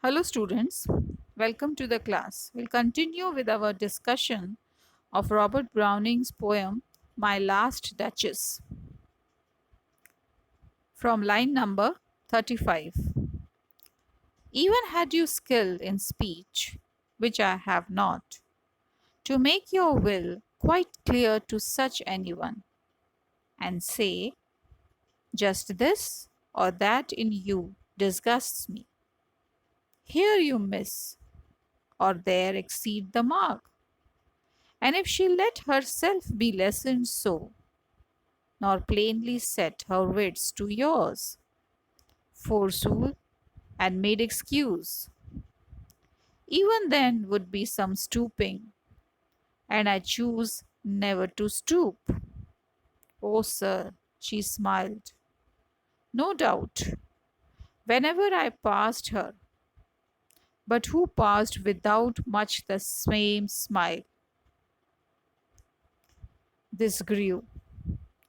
Hello, students. Welcome to the class. We'll continue with our discussion of Robert Browning's poem, My Last Duchess, from line number 35. Even had you skill in speech, which I have not, to make your will quite clear to such anyone, and say, just this or that in you disgusts me. Here you miss, or there exceed the mark. And if she let herself be lessoned so, nor plainly set her wits to yours, forsooth, and made excuse, even then would be some stooping, and I choose never to stoop. Oh, sir, she smiled. No doubt, whenever I passed her, but who passed without much the same smile? This grew.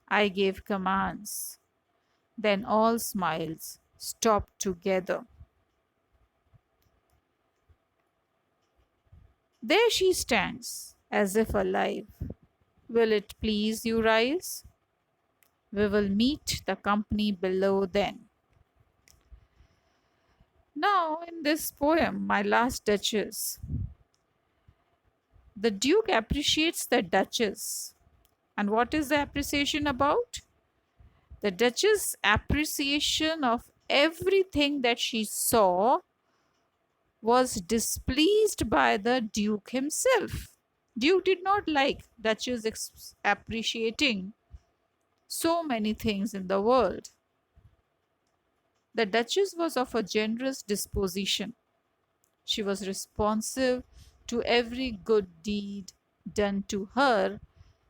I gave commands. Then all smiles stopped together. There she stands, as if alive. Will it please you rise? We will meet the company below then. Now, in this poem, My Last Duchess, the Duke appreciates the Duchess. And what is the appreciation about? The Duchess' appreciation of everything that she saw was displeased by the Duke himself. Duke did not like Duchess appreciating so many things in the world. The Duchess was of a generous disposition. She was responsive to every good deed done to her,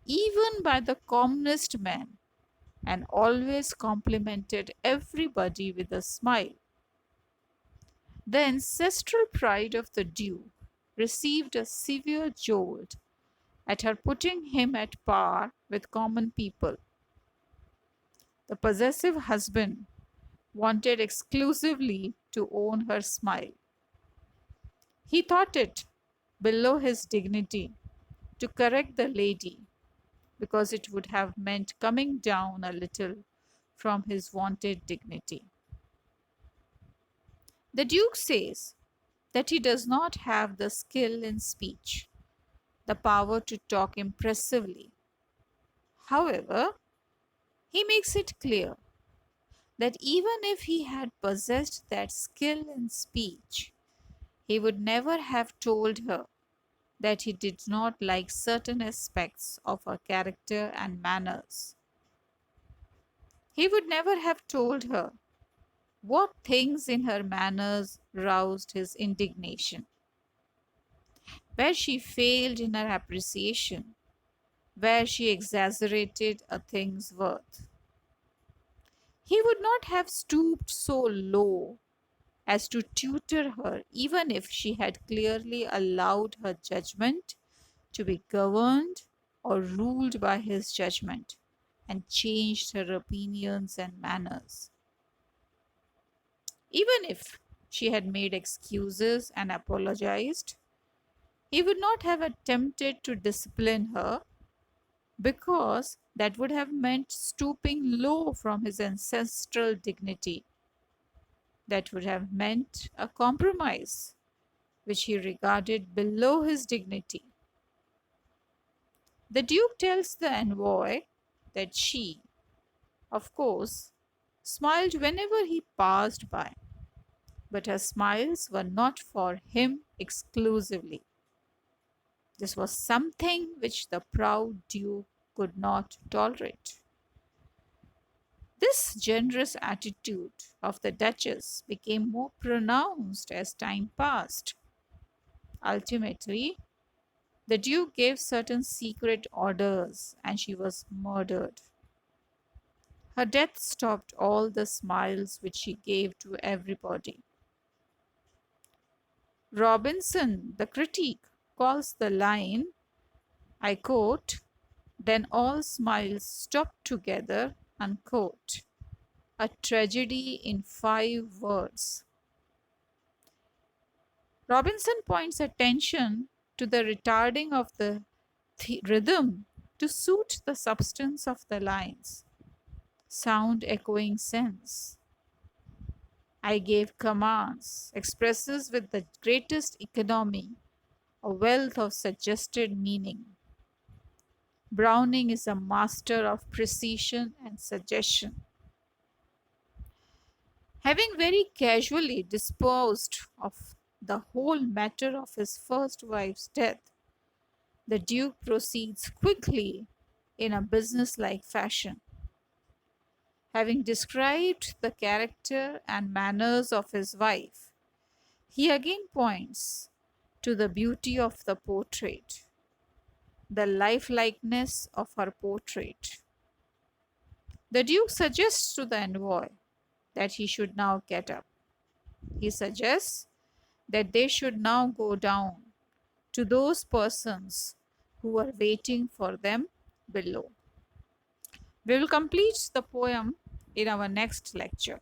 even by the commonest man, and always complimented everybody with a smile. The ancestral pride of the Duke received a severe jolt at her putting him at par with common people. The possessive husband wanted exclusively to own her smile. He thought it below his dignity to correct the lady because it would have meant coming down a little from his wonted dignity. The Duke says that he does not have the skill in speech, the power to talk impressively. However, he makes it clear that even if he had possessed that skill in speech, he would never have told her that he did not like certain aspects of her character and manners. He would never have told her what things in her manners roused his indignation, where she failed in her appreciation, where she exaggerated a thing's worth. He would not have stooped so low as to tutor her, even if she had clearly allowed her judgment to be governed or ruled by his judgment and changed her opinions and manners. Even if she had made excuses and apologized, he would not have attempted to discipline her because that would have meant stooping low from his ancestral dignity. That would have meant a compromise, which he regarded below his dignity. The Duke tells the envoy that she, of course, smiled whenever he passed by, but her smiles were not for him exclusively. This was something which the proud Duke could not tolerate. This generous attitude of the Duchess became more pronounced as time passed. Ultimately, the Duke gave certain secret orders and she was murdered. Her death stopped all the smiles which she gave to everybody. Robinson, the critic, calls the line, I quote, then all smiles stopped together, unquote, a tragedy in 5 words. Robinson points attention to the retarding of the rhythm to suit the substance of the lines, sound echoing sense. I gave commands, expresses with the greatest economy a wealth of suggested meaning. Browning is a master of precision and suggestion. Having very casually disposed of the whole matter of his first wife's death, the Duke proceeds quickly in a businesslike fashion. Having described the character and manners of his wife, he again points to the beauty of the portrait, the lifelikeness of her portrait. The Duke suggests to the envoy that he should now get up. He suggests that they should now go down to those persons who are waiting for them below. We will complete the poem in our next lecture.